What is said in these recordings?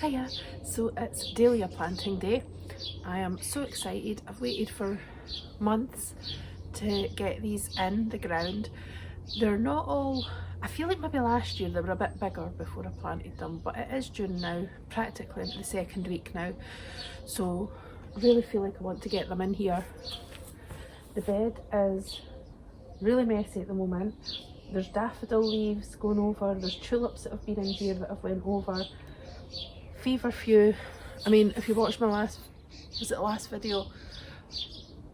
Hiya, so it's Dahlia planting day. I am so excited. I've waited for months to get these in the ground. They're not all, I feel like maybe last year they were a bit bigger before I planted them, but it is June now, practically into the second week now. So I really feel like I want to get them in here. The bed is really messy at the moment. There's daffodil leaves going over, there's tulips that have been in here that have went over. Feverfew, I mean, if you watched my last video,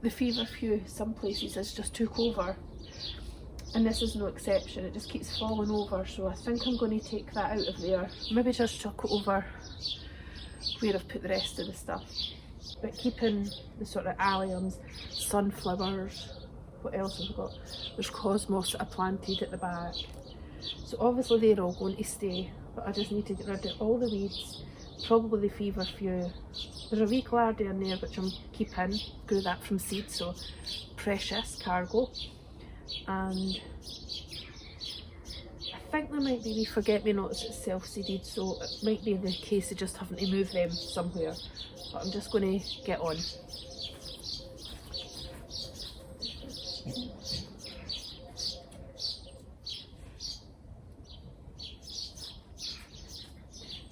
the feverfew some places has just took over, and this is no exception. It just keeps falling over, so I think I'm going to take that out of there, maybe just chuck it over where I've put the rest of the stuff, but keeping the sort of alliums, sunflowers. What else have I got? There's cosmos that I planted at the back, so obviously they're all going to stay, but I just need to get rid of all the weeds, probably the feverfew. There's a wee glardia in there which I'm keeping, grew that from seed, so precious cargo. And I think there might be wee forget-me-nots that's self-seeded, so it might be the case of just having to move them somewhere, but I'm just going to get on.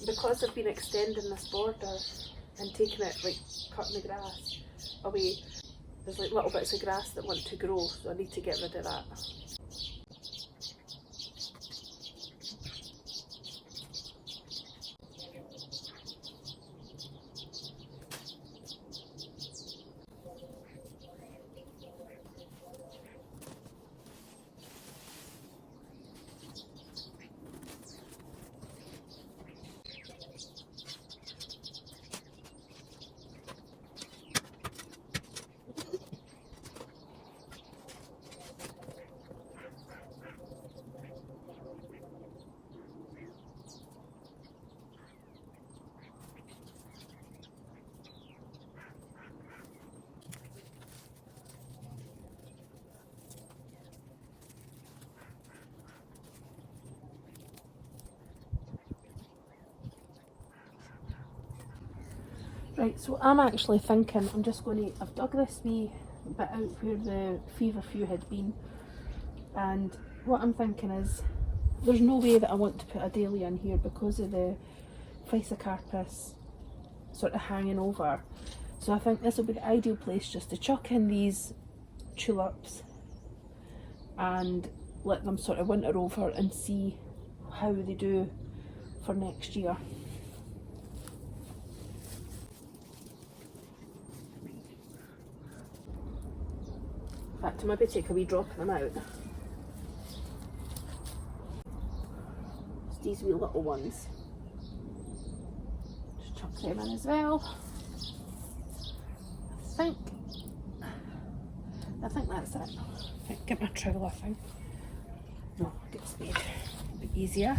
Because I've been extending this border and taking it, like cutting the grass away, there's like little bits of grass that want to grow, so I need to get rid of that. Right, so I'm actually thinking I'm just going to, I've dug this wee bit out where the feverfew had been, and what I'm thinking is there's no way that I want to put a dahlia in here because of the physocarpus sort of hanging over. So I think this will be the ideal place just to chuck in these tulips and let them sort of winter over and see how they do for next year. In fact, to maybe take a wee drop of them out. Just these wee little ones. Just chuck them in as well. I think that's it. Get my trowel, I think. No, get a spade. A bit easier.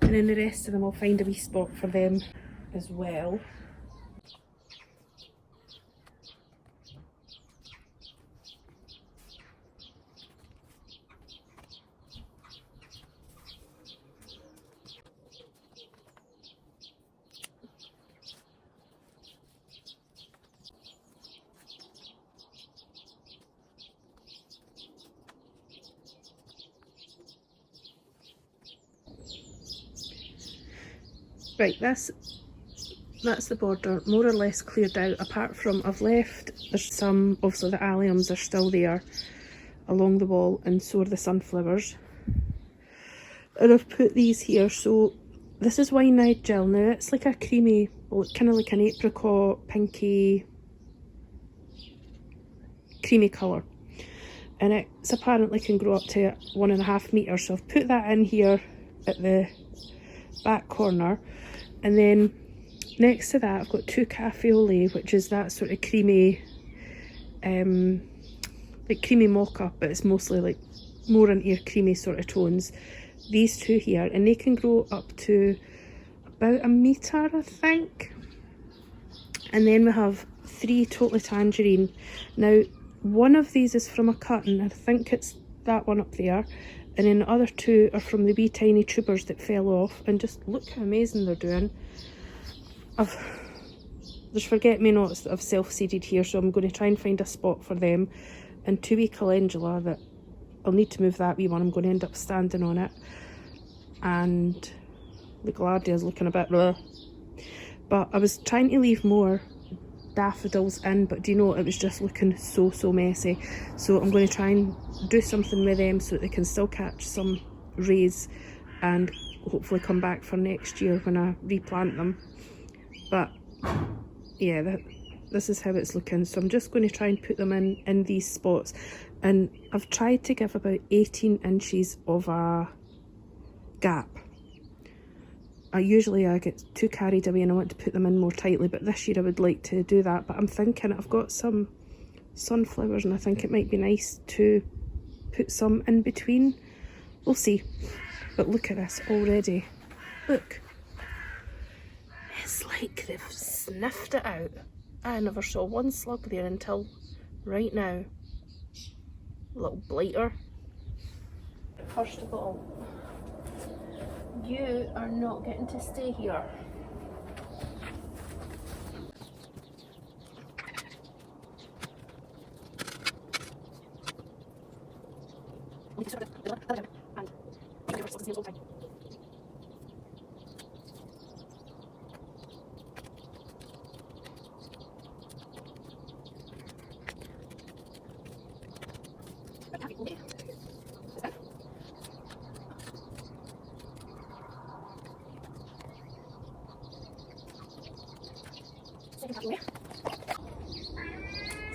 And then the rest of them, I'll find a wee spot for them as well. Right, that's the border more or less cleared out, apart from I've left, there's some, obviously the alliums are still there along the wall, and so are the sunflowers. And I've put these here, so this is wine-eyed gel. Now it's like a creamy, well, kind of like an apricot, pinky, creamy colour. And it's apparently can grow up to 1.5 metres, so I've put that in here at the back corner. And then next to that I've got 2 caffeolae, which is that sort of creamy, like creamy mocha, but it's mostly like more into your creamy sort of tones. these two here, and they can grow up to about a metre, I think. And then we have 3 totally tangerine. Now, one of these is from a cutting, I think it's that one up there, and then the other 2 are from the wee tiny tubers that fell off. And just look how amazing they're doing. There's forget-me-nots that I've self-seeded here, so I'm going to try and find a spot for them. And 2 wee calendula that I'll need to move that wee one. I'm going to end up standing on it. And the gladia's looking a bit bleh. But I was trying to leave more daffodils in, but do you know, it was just looking so messy. So I'm going to try and do something with them so that they can still catch some rays and hopefully come back for next year when I replant them. But yeah, this is how it's looking. So I'm just going to try and put them in these spots, and I've tried to give about 18 inches of a gap. I get too carried away and I want to put them in more tightly, but this year I would like to do that. But I'm thinking I've got some sunflowers and I think it might be nice to put some in between. We'll see. But look at this already. Look. It's like they've sniffed it out. I never saw one slug there until right now. A little blighter. First of all, you are not getting to stay here.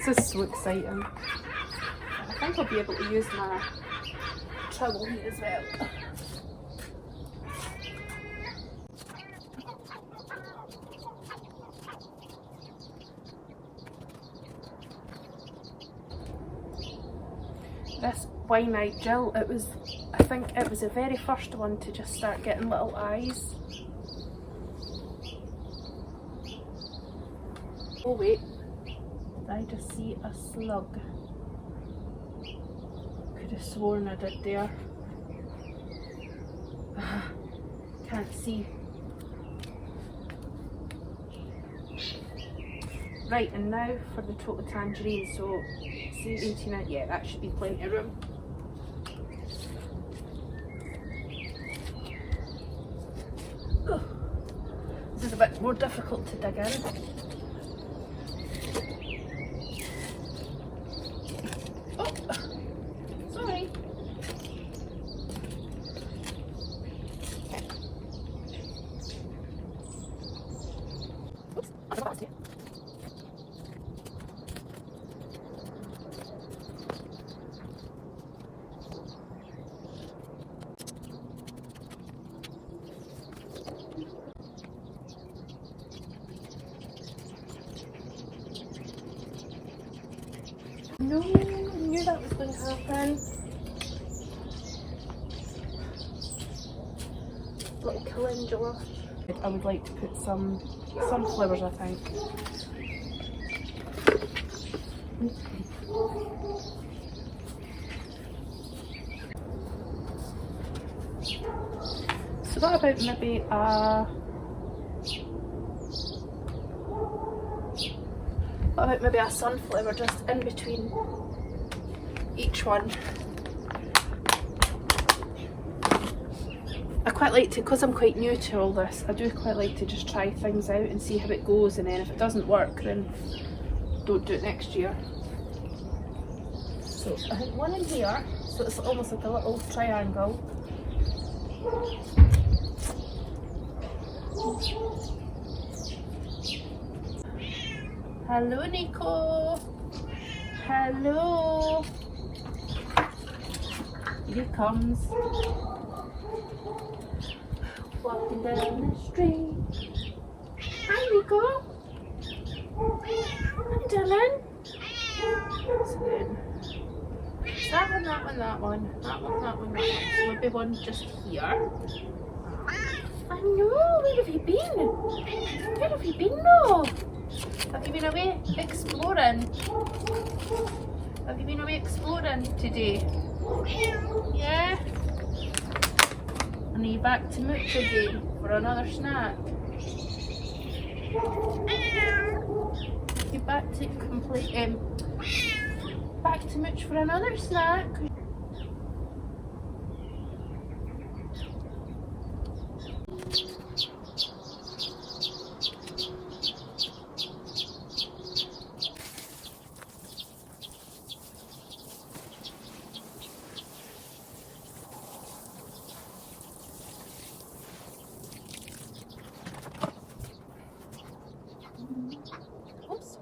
This is so exciting. I think I'll be able to use my trowel here as well. This wine-eyed Jill, I think it was the very first one to just start getting little eyes. Oh wait, did I just see a slug? Could have sworn I did there. Can't see. Right, and now for the total tangerine. So, see 18 inch, yeah, that should be plenty of room. Oh, this is a bit more difficult to dig in. Oh, sorry. Oops, that's a here. No, I knew that was going to happen. Little calendula. I would like to put some sunflowers, I think. So what about maybe a sunflower just in between each one? I quite like to, because I'm quite new to all this, I do quite like to just try things out and see how it goes, and then if it doesn't work then don't do it next year. So I think one in here, so it's almost like a little triangle. Hello Nico! Hello! Here he comes. Walking down the street. Hi Nico! Hi Dylan! So then, that one, that one, that one, that one, that one, that one. So maybe one just here. I know, where have you been? Where have you been though? Have you been away exploring? Have you been away exploring today? Yeah? And are you back to Mooch again for another snack? You back to back to Mooch for another snack? Oops.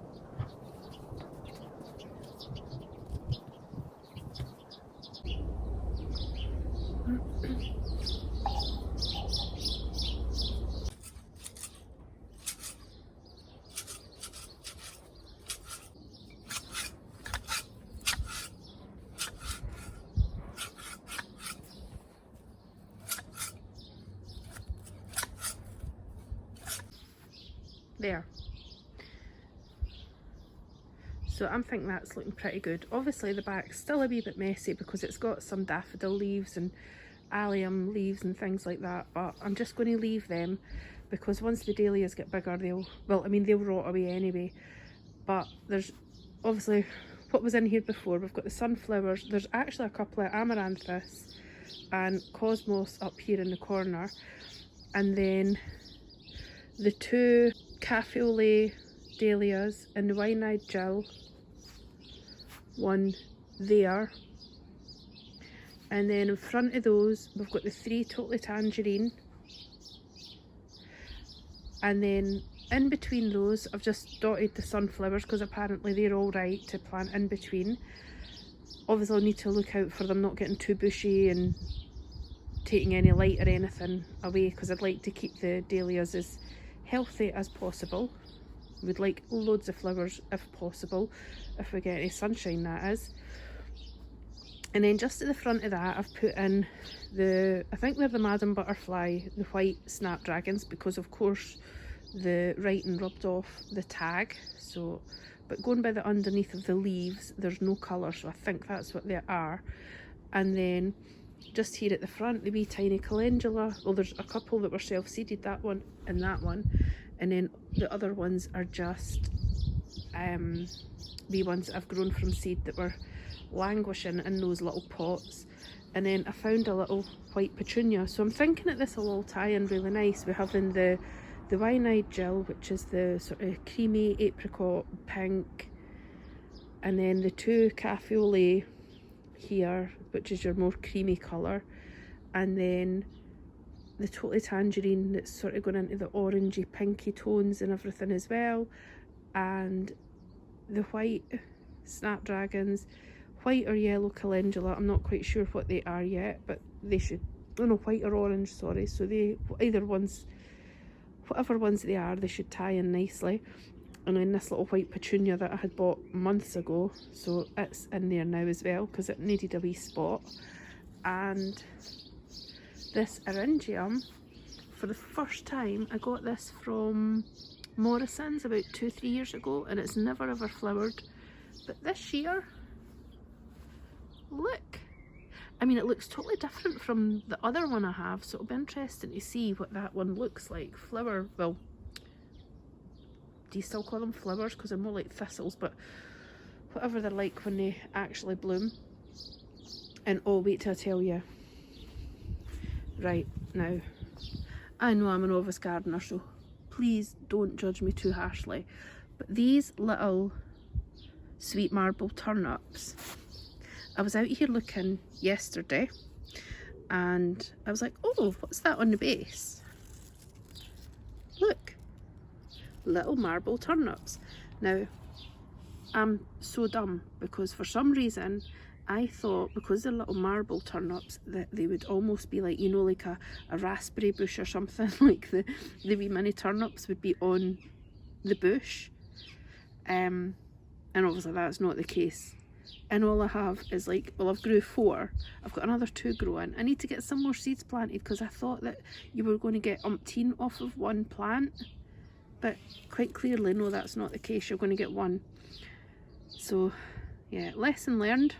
There. So I'm thinking that's looking pretty good. Obviously the back's still a wee bit messy because it's got some daffodil leaves and allium leaves and things like that, but I'm just going to leave them because once the dahlias get bigger they'll rot away anyway. But there's obviously what was in here before. We've got the sunflowers, there's actually a couple of amaranthus and cosmos up here in the corner, and then the two cafe au lait dahlias and the wine-eyed Jill, one there, and then in front of those we've got the three totally tangerine, and then in between those I've just dotted the sunflowers because apparently they're all right to plant in between. Obviously I'll need to look out for them not getting too bushy and taking any light or anything away because I'd like to keep the dahlias as healthy as possible. We'd like loads of flowers if possible, if we get any sunshine that is. And then just at the front of that I've put in I think they're the Madam Butterfly, the white snapdragons, because of course the writing rubbed off the tag. So, but going by the underneath of the leaves there's no colour, so I think that's what they are. And then just here at the front the wee tiny calendula, well there's a couple that were self-seeded, that one and that one, and then the other ones are just wee ones that I've grown from seed that were languishing in those little pots. And then I found a little white petunia, so I'm thinking that this will all tie in really nice. We're having the wine-eyed Jill, which is the sort of creamy apricot pink, and then the two cafe au lait here, which is your more creamy colour, and then the totally tangerine that's sort of going into the orangey pinky tones and everything as well, and the white snapdragons, white or yellow calendula, I'm not quite sure what they are yet, but they should, oh no, white or orange, sorry, so they, either ones, whatever ones they are, they should tie in nicely. And then this little white petunia that I had bought months ago, so it's in there now as well because it needed a wee spot. And this eryngium, for the first time, I got this from Morrison's about 2-3 years ago, and it's never ever flowered. But this year, look, I mean it looks totally different from the other one I have, so it'll be interesting to see what that one looks like. Flower, well, do you still call them flowers because they're more like thistles, but whatever they're like when they actually bloom. And oh, wait till I tell you. Right, now, I know I'm a novice gardener, so please don't judge me too harshly, but these little sweet marble turnips, I was out here looking yesterday and I was like, oh, what's that on the base? Look, little marble turnips. Now, I'm so dumb because for some reason I thought because they're little marble turnips that they would almost be like, you know, like a raspberry bush or something, like the wee mini turnips would be on the bush. And obviously that's not the case. and all I have is like, well, I've grew 4. I've got another 2 growing. I need to get some more seeds planted because I thought that you were going to get umpteen off of one plant, but quite clearly no, that's not the case. You're going to get 1. So yeah, lesson learned.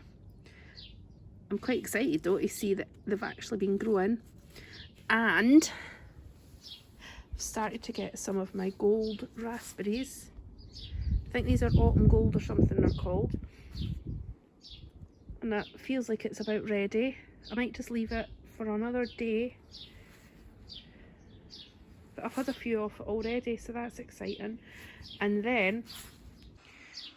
I'm quite excited though to see that they've actually been growing, and I've started to get some of my gold raspberries. I think these are autumn gold or something they're called, and that feels like it's about ready. I might just leave it for another day, but I've had a few off it already, so that's exciting. And then,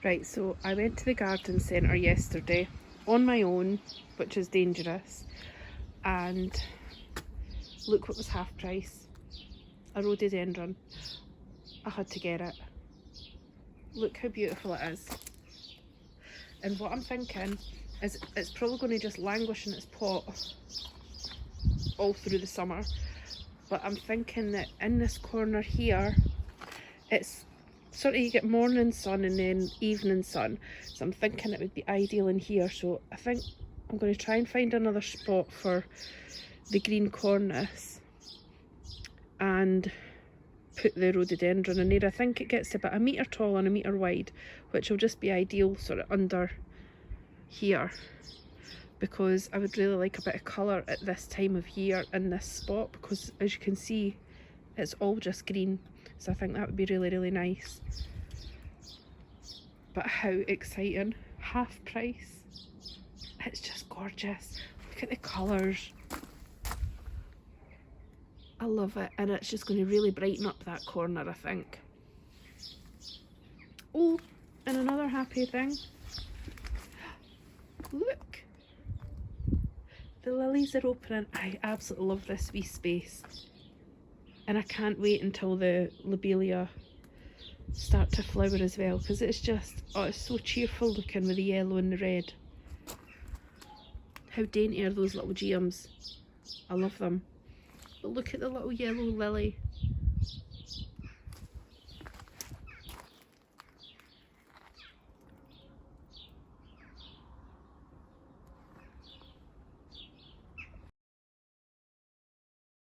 right, so I went to the garden centre yesterday on my own, which is dangerous, and look what was half price. A rhododendron. I had to get it. Look how beautiful it is. And what I'm thinking is it's probably going to just languish in its pot all through the summer, but I'm thinking that in this corner here, it's sort of, you get morning sun and then evening sun, so I'm thinking it would be ideal in here. So I think I'm going to try and find another spot for the green cornice and put the rhododendron in there. I think it gets to about 1 metre tall and 1 metre wide, which will just be ideal sort of under here, because I would really like a bit of colour at this time of year in this spot, because as you can see it's all just green, so I think that would be really, really nice. But how exciting, half price, it's just gorgeous. Look at the colours, I love it, and it's just going to really brighten up that corner, I think. Oh, and another happy thing, look, the lilies are opening. I absolutely love this wee space, and I can't wait until the lobelia start to flower as well, because it's just, oh, it's so cheerful looking with the yellow and the red. How dainty are those little geums? I love them. But look at the little yellow lily.